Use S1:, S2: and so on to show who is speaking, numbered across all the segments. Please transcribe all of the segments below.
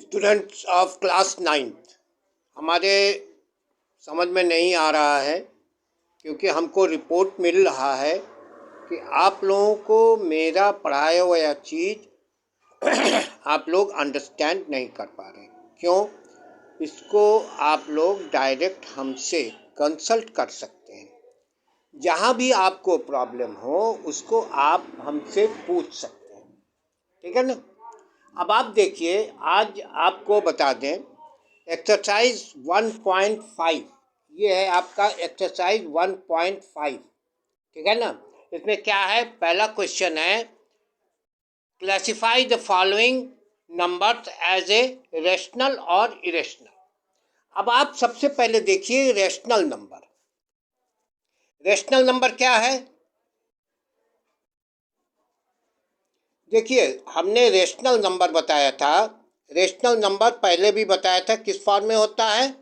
S1: Students of class 9th, हमारे समझ में नहीं आ रहा है क्योंकि हमको रिपोर्ट मिल रहा है कि आप लोगों को मेरा पढ़ाया हुआ चीज़ आप लोग अंडरस्टैंड नहीं कर पा रहे। क्यों? इसको आप लोग डायरेक्ट हमसे कंसल्ट कर सकते हैं। जहाँ भी आपको प्रॉब्लम हो उसको आप हमसे पूछ सकते हैं, ठीक है ना। अब आप देखिए, आज आपको बता दें एक्सरसाइज 1.5, ये है आपका एक्सरसाइज 1.5, ठीक है ना। इसमें क्या है, पहला क्वेश्चन है classify the following numbers as a rational और इरेशनल। अब आप सबसे पहले देखिए रेशनल नंबर। रेशनल नंबर क्या है? देखिए, हमने रेशनल नंबर बताया था। रेशनल नंबर पहले भी बताया था किस फॉर्म में होता है,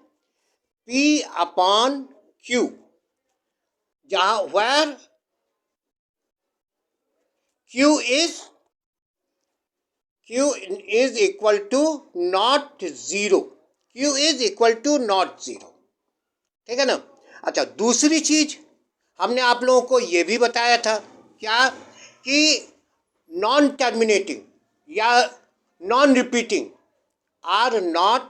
S1: P अपॉन Q, जहाँ where Q is equal to not zero, Q is equal to not zero, ठीक है ना। अच्छा, दूसरी चीज हमने आप लोगों को ये भी बताया था क्या, कि नॉन टर्मिनेटिंग या non repeating are not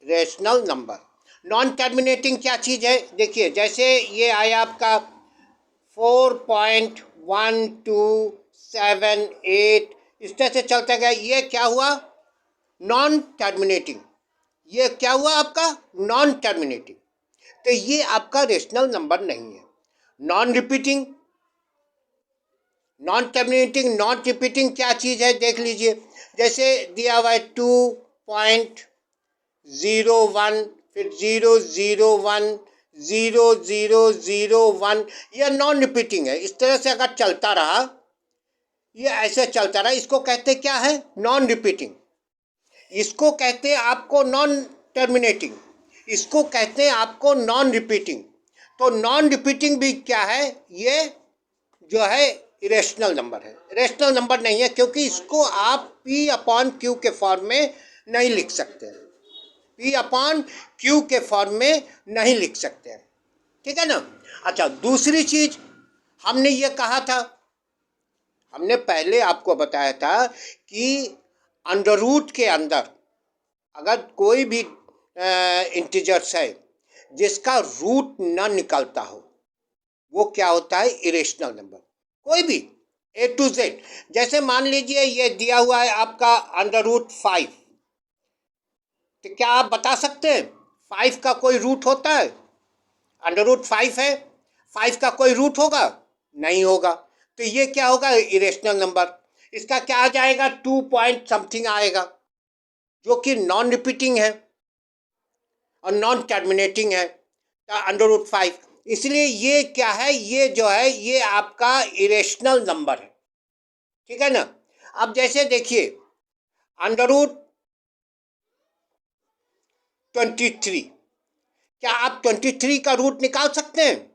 S1: rational number. Non terminating क्या चीज़ है? देखिए, जैसे ये आया आपका 4.1278, इस तरह से चलता गया, ये क्या हुआ? Non terminating. ये क्या हुआ आपका? Non terminating. तो ये आपका रेशनल नंबर नहीं है। Non repeating, non terminating, non repeating क्या चीज़ है देख लीजिए। जैसे दिया हुआ है 2.01, फिर 001, 0001, यह नॉन रिपीटिंग है। इस तरह से अगर चलता रहा, ये ऐसे चलता रहा, इसको कहते क्या है? Non repeating. इसको कहते हैं आपको नॉन टर्मिनेटिंग, इसको कहते हैं आपको नॉन रिपीटिंग। तो नॉन रिपीटिंग भी क्या है? ये जो है इरेशनल नंबर है। रेशनल नंबर नहीं है क्योंकि इसको आप P अपॉन Q के फॉर्म में नहीं लिख सकते, P अपॉन Q के फॉर्म में नहीं लिख सकते हैं, ठीक है ना। अच्छा, दूसरी चीज हमने ये कहा था, हमने पहले आपको बताया था कि अंडर रूट के अंदर अगर कोई भी इंटीजर्स है जिसका रूट न निकलता हो, वो क्या होता है? Irrational number. कोई भी A to Z, जैसे मान लीजिए ये दिया हुआ है आपका √5, तो क्या आप बता सकते हैं 5 का कोई रूट होता है? √5 है, 5 का कोई रूट होगा? नहीं होगा। तो ये क्या होगा? Irrational number. इसका क्या आ जाएगा? 2 पॉइंट समथिंग आएगा, जो कि नॉन रिपीटिंग है और नॉन टर्मिनेटिंग है, √5। इसलिए ये क्या है? ये जो है ये आपका इरेशनल नंबर है, ठीक है ना। अब जैसे देखिए √23, क्या आप 23 का रूट निकाल सकते हैं?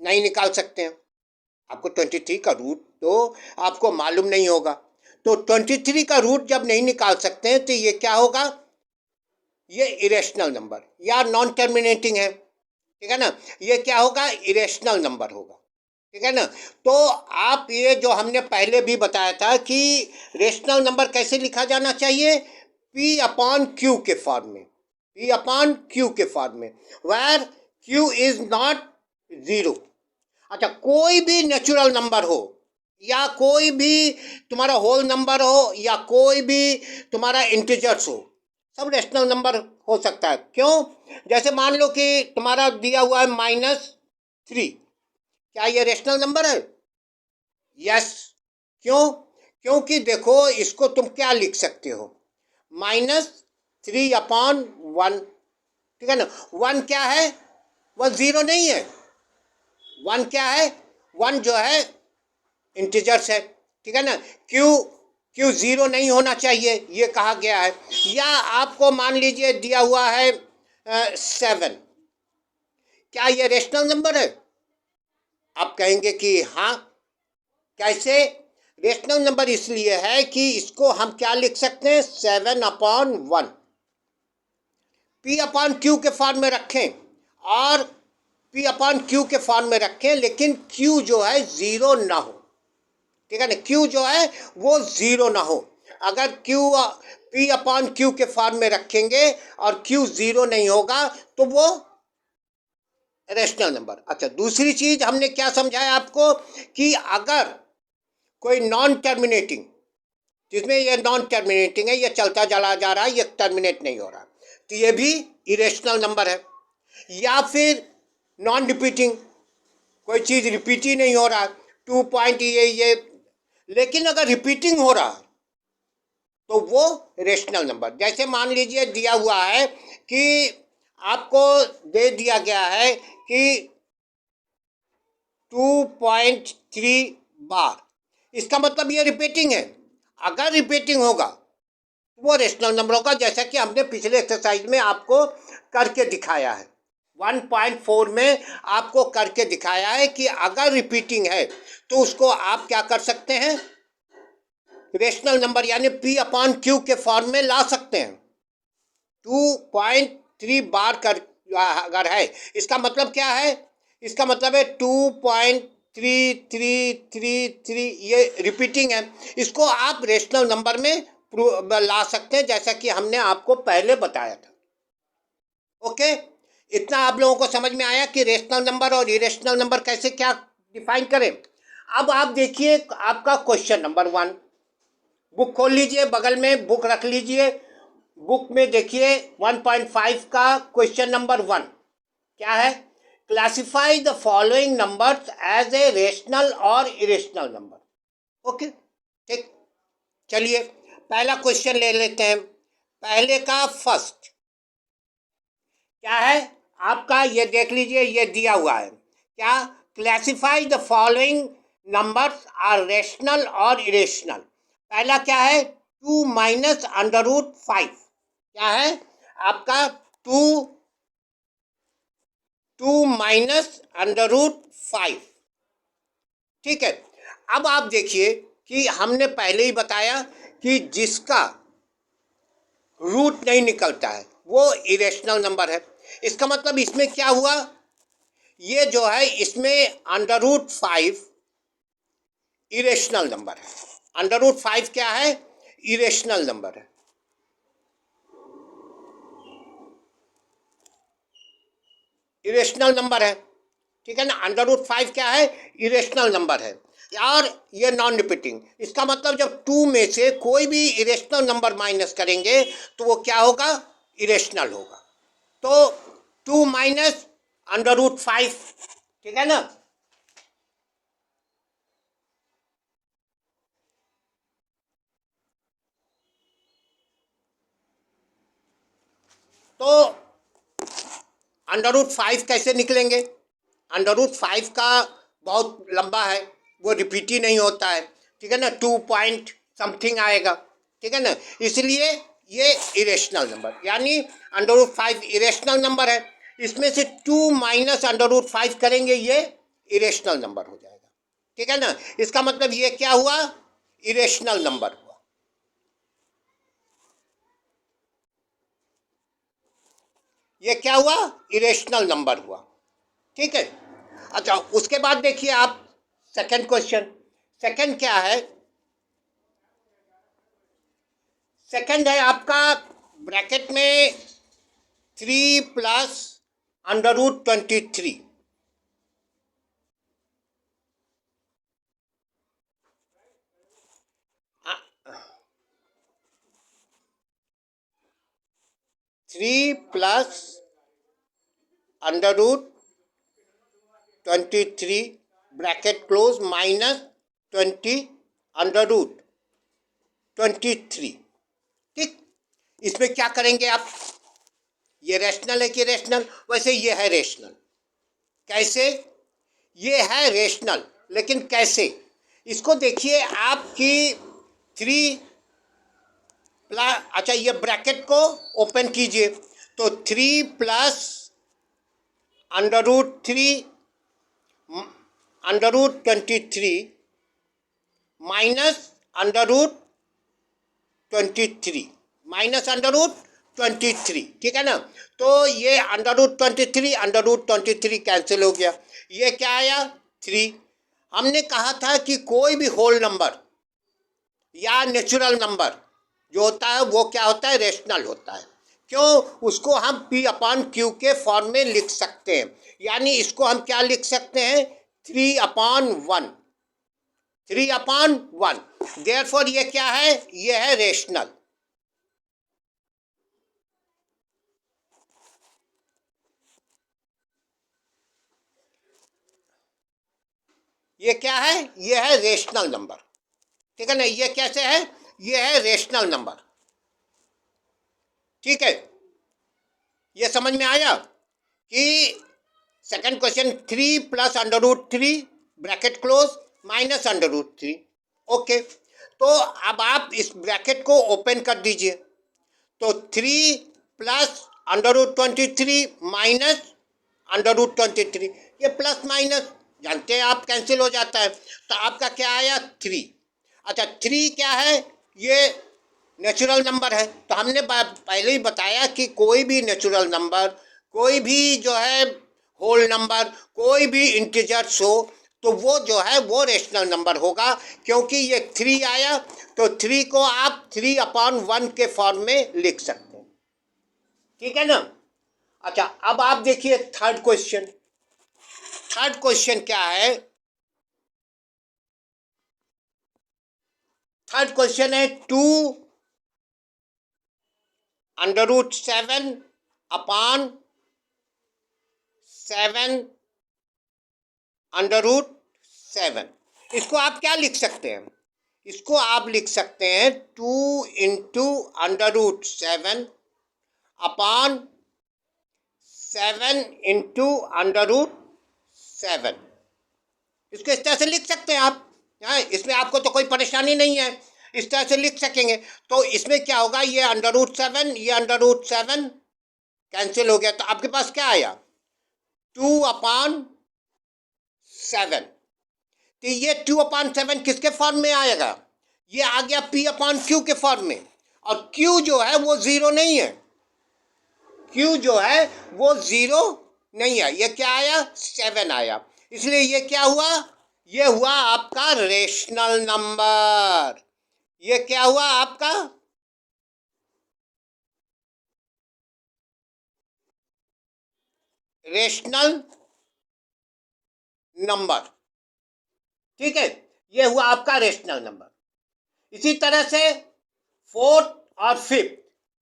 S1: नहीं निकाल सकते हैं। आपको 23 का रूट तो आपको मालूम नहीं होगा। तो 23 का रूट जब नहीं निकाल सकते हैं तो ये क्या होगा? ये इरेशनल नंबर या नॉन टर्मिनेटिंग है, ठीक है ना। ये क्या होगा? इरेशनल नंबर होगा, ठीक है ना। तो आप ये जो हमने पहले भी बताया था कि रेशनल नंबर कैसे लिखा जाना चाहिए, P अपॉन Q के फॉर्म में, P अपॉन Q के फॉर्म में, where Q is not zero. अच्छा, कोई भी नेचुरल नंबर हो या कोई भी तुम्हारा होल नंबर हो या कोई भी तुम्हारा इंटीजर्स हो, सब रेशनल नंबर हो सकता है। क्यों? जैसे मान लो कि तुम्हारा दिया हुआ है -3, क्या ये रेशनल नंबर है? यस। क्यों? क्योंकि देखो, इसको तुम क्या लिख सकते हो, -3 अपॉन 1, ठीक है ना। 1 क्या है? वह जीरो नहीं है। 1 क्या है? 1 जो है इंटीजर्स है, ठीक है ना। क्यू जीरो नहीं होना चाहिए, ये कहा गया है। या आपको मान लीजिए दिया हुआ है 7, क्या ये रेशनल नंबर है? आप कहेंगे कि हाँ। कैसे? रेशनल नंबर इसलिए है कि इसको हम क्या लिख सकते हैं, 7/1 P/Q के फॉर्म में रखें और P/Q के फॉर्म में रखें, लेकिन Q जो है जीरो ना हो, ठीक है ना, Q जो है वो जीरो ना हो। अगर P/Q के फॉर्म में रखेंगे और Q जीरो नहीं होगा तो वो रेशनल नंबर। अच्छा, दूसरी चीज हमने क्या समझाया आपको कि अगर कोई नॉन टर्मिनेटिंग, जिसमें ये नॉन टर्मिनेटिंग है, ये चलता चला जा रहा है, ये टर्मिनेट नहीं हो रहा, तो ये भी इरेशनल नंबर है। या फिर नॉन रिपीटिंग, कोई चीज़ रिपीट ही नहीं हो रहा, 2 पॉइंट ये, लेकिन अगर रिपीटिंग हो रहा तो वो रेशनल नंबर। जैसे मान लीजिए दिया हुआ है कि आपको दे दिया गया है कि 2.3 बार, इसका मतलब ये रिपीटिंग है। अगर रिपीटिंग होगा वो रेशनल नंबर होगा, जैसा कि हमने पिछले एक्सरसाइज में आपको करके दिखाया है, 1.4 में आपको करके दिखाया है कि अगर रिपीटिंग है तो उसको आप क्या कर सकते हैं, रेशनल नंबर यानी P/Q के फॉर्म में ला सकते हैं। 2.3 बार कर अगर है, इसका मतलब क्या है, इसका मतलब है 2.3333, ये रिपीटिंग है, इसको आप रेशनल नंबर में ला सकते हैं, जैसा कि हमने आपको पहले बताया था। ओके, इतना आप लोगों को समझ में आया कि रेशनल नंबर और इरेशनल नंबर कैसे क्या डिफाइन करें। अब आप देखिए आपका क्वेश्चन नंबर 1, बुक खोल लीजिए, बगल में बुक रख लीजिए, बुक में देखिए 1.5 का क्वेश्चन नंबर 1 क्या है, classify the following numbers as a rational और इरेशनल नंबर। ओके, ठीक, चलिए पहला क्वेश्चन ले लेते हैं। पहले का फर्स्ट क्या है आपका, ये देख लीजिए, ये दिया हुआ है क्या, classify the following numbers are rational और इरेशनल। पहला क्या है, 2 माइनस अंडर रूट 5, क्या है आपका 2 माइनस अंडर रूट 5, ठीक है। अब आप देखिए कि हमने पहले ही बताया कि जिसका रूट नहीं निकलता है वो इरेशनल नंबर है। इसका मतलब इसमें क्या हुआ, ये जो है इसमें अंडर रूट 5 इरेशनल नंबर है। अंडर रूट 5 क्या है, इरेशनल नंबर है, इरेशनल नंबर है, ठीक है ना। अंडर रूट 5 क्या है, इरेशनल नंबर है, और ये नॉन रिपीटिंग। इसका मतलब जब 2 में से कोई भी इरेशनल नंबर माइनस करेंगे तो वो क्या होगा, इरेशनल होगा। तो 2 माइनस अंडर रूट 5, ठीक है ना। तो अंडर रूट 5 कैसे निकलेंगे, अंडर रूट 5 का बहुत लंबा है, वो रिपीट ही नहीं होता है, ठीक है ना, 2 पॉइंट समथिंग आएगा, ठीक है ना, इसलिए ये इरेशनल नंबर, यानी अंडर रूट 5 इरेशनल नंबर है। इसमें से 2 माइनस अंडर रूट 5 करेंगे, ये इरेशनल नंबर हो जाएगा, ठीक है ना। इसका मतलब ये क्या हुआ, इरेशनल नंबर हुआ। ये क्या हुआ, इरेशनल नंबर हुआ, ठीक है। अच्छा, उसके बाद देखिए आप सेकंड क्वेश्चन। सेकंड क्या है, सेकंड है आपका ब्रैकेट में 3 plus under root 23, 3 plus under root 23 bracket close minus 20 under root 23, ठीक। इसमें क्या करेंगे आप, ये रेशनल है कि रेशनल, वैसे ये है रेशनल। कैसे, ये है रेशनल, लेकिन कैसे, इसको देखिए आपकी 3 प्लस, अच्छा ये ब्रैकेट को ओपन कीजिए, तो 3 plus under root 3 under root 23 minus under root 23, minus under root 23, ठीक है ना। तो ये अंडर रूट 23 कैंसिल हो गया, ये क्या आया 3। हमने कहा था कि कोई भी होल नंबर या नेचुरल नंबर जो होता है वो क्या होता है, रेशनल होता है। क्यों, उसको हम P अपॉन Q के फॉर्म में लिख सकते हैं, यानी इसको हम क्या लिख सकते हैं, 3/1, 3/1। देयरफॉर ये क्या है, ये है रेशनल। ये क्या है, ये है रेशनल नंबर, ठीक है ना। ये कैसे है, ये है रेशनल नंबर, ठीक है। ये समझ में आया कि second question 3 plus under root 3 bracket close minus under root 3, okay. तो अब आप इस ब्रैकेट को ओपन कर दीजिए, तो 3 plus under root 23 minus under root 23, ये प्लस माइनस जानते हैं आप कैंसिल हो जाता है, तो आपका क्या आया 3। अच्छा 3 क्या है, ये नेचुरल नंबर है। तो हमने पहले ही बताया कि कोई भी नेचुरल नंबर, कोई भी जो है होल नंबर, कोई भी इंटीजर्स हो, तो वो जो है वो रेशनल नंबर होगा, क्योंकि ये 3 आया तो 3 को आप 3/1 के फॉर्म में लिख सकते हैं, ठीक है ना। अच्छा अब आप देखिए थर्ड क्वेश्चन। थर्ड क्वेश्चन क्या है, थर्ड क्वेश्चन है 2 अंडर रूट 7/7 अंडर रूट 7। इसको आप क्या लिख सकते हैं, इसको आप लिख सकते हैं 2 into under root 7 upon 7 into under root 7। इसको इस तरह से लिख सकते हैं आप, इसमें आपको तो कोई परेशानी नहीं है, इस तरह से लिख सकेंगे। तो इसमें क्या होगा, ये अंडर रूट 7, ये अंडर रूट 7 कैंसिल हो गया, तो आपके पास क्या आया 2/7। तो ये 2/7 किसके फॉर्म में आएगा, ये आ गया P/Q के फॉर्म में, और Q जो है वो 0 नहीं है, Q जो है वो 0 नहीं है, ये क्या आया 7 आया, इसलिए ये क्या हुआ, ये हुआ आपका रेशनल नंबर। ये क्या हुआ आपका रेशनल नंबर, ठीक है। ये हुआ आपका रेशनल नंबर। इसी तरह से फोर्थ और फिफ्थ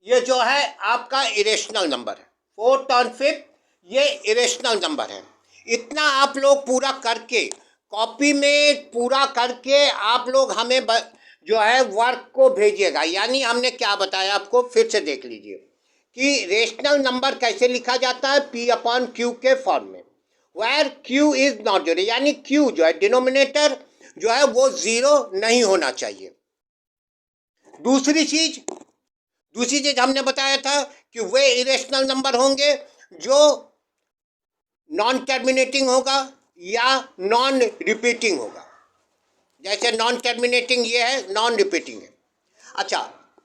S1: ये जो है आपका इरेशनल नंबर है, फोर्थ और फिफ्थ ये इरेशनल नंबर है। इतना आप लोग पूरा करके कॉपी में पूरा करके आप लोग हमें जो है वर्क को भेजिएगा। यानी हमने क्या बताया आपको, फिर से देख लीजिए कि रेशनल नंबर कैसे लिखा जाता है, P/Q के फॉर्म में, वेयर Q इज नॉट 0, यानी Q जो है डिनोमिनेटर जो है वो 0 नहीं होना चाहिए। दूसरी चीज हमने बताया था कि वे इरेशनल नंबर होंगे जो नॉन टर्मिनेटिंग होगा या नॉन रिपीटिंग होगा। जैसे नॉन टर्मिनेटिंग ये है, नॉन रिपीटिंग है। अच्छा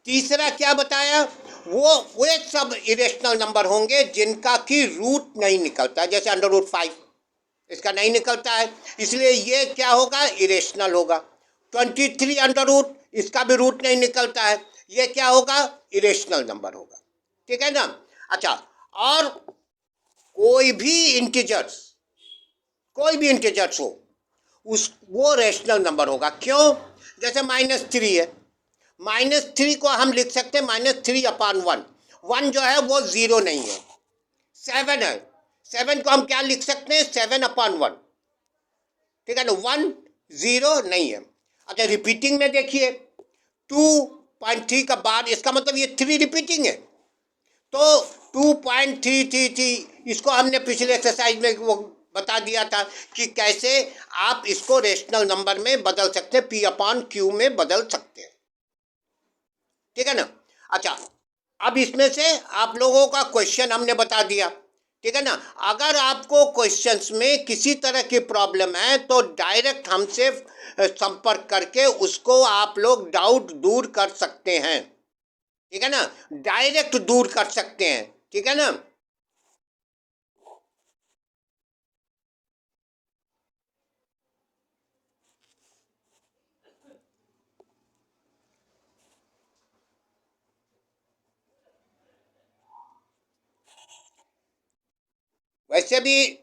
S1: तीसरा क्या बताया, वो सब इरेशनल नंबर होंगे जिनका की रूट नहीं निकलता, जैसे अंडर रूट 5 इसका नहीं निकलता है, इसलिए ये क्या होगा, इरेशनल होगा। 23 अंडर रूट, इसका भी रूट नहीं निकलता है, ये क्या होगा, इरेशनल नंबर होगा, ठीक है ना। अच्छा और कोई भी इंटीजर्स हो उस वो रेशनल नंबर होगा। क्यों, जैसे -3 है, -3 को हम लिख सकते हैं -3/1, 1 जो है वो 0 नहीं है। 7 है, 7 को हम क्या लिख सकते हैं, 7/1, ठीक है ना, 1 0 नहीं है। अच्छा रिपीटिंग में देखिए 2.3 का बाद, इसका मतलब ये 3 रिपीटिंग है, तो 2.333 इसको हमने पिछले एक्सरसाइज में वो बता दिया था कि कैसे आप इसको रेशनल नंबर में बदल सकते हैं, P/Q में बदल सकते हैं, ठीक है ना। अच्छा अब इसमें से आप लोगों का क्वेश्चन हमने बता दिया ठीक है ना। अगर आपको क्वेश्चंस में किसी तरह की प्रॉब्लम है तो डायरेक्ट हमसे संपर्क करके उसको आप लोग डाउट दूर कर सकते हैं, ठीक है ना, डायरेक्ट दूर कर सकते हैं, ठीक है ना। वैसे भी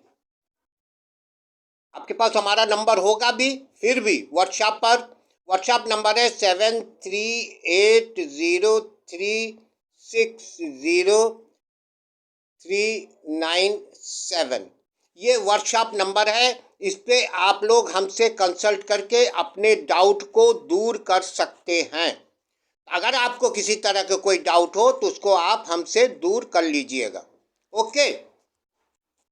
S1: आपके पास हमारा नंबर होगा भी, फिर भी व्हाट्सएप नंबर है 7380360397। ये व्हाट्सएप नंबर है, इस पे आप लोग हमसे कंसल्ट करके अपने डाउट को दूर कर सकते हैं। अगर आपको किसी तरह का कोई डाउट हो तो उसको आप हमसे दूर कर लीजिएगा। ओके।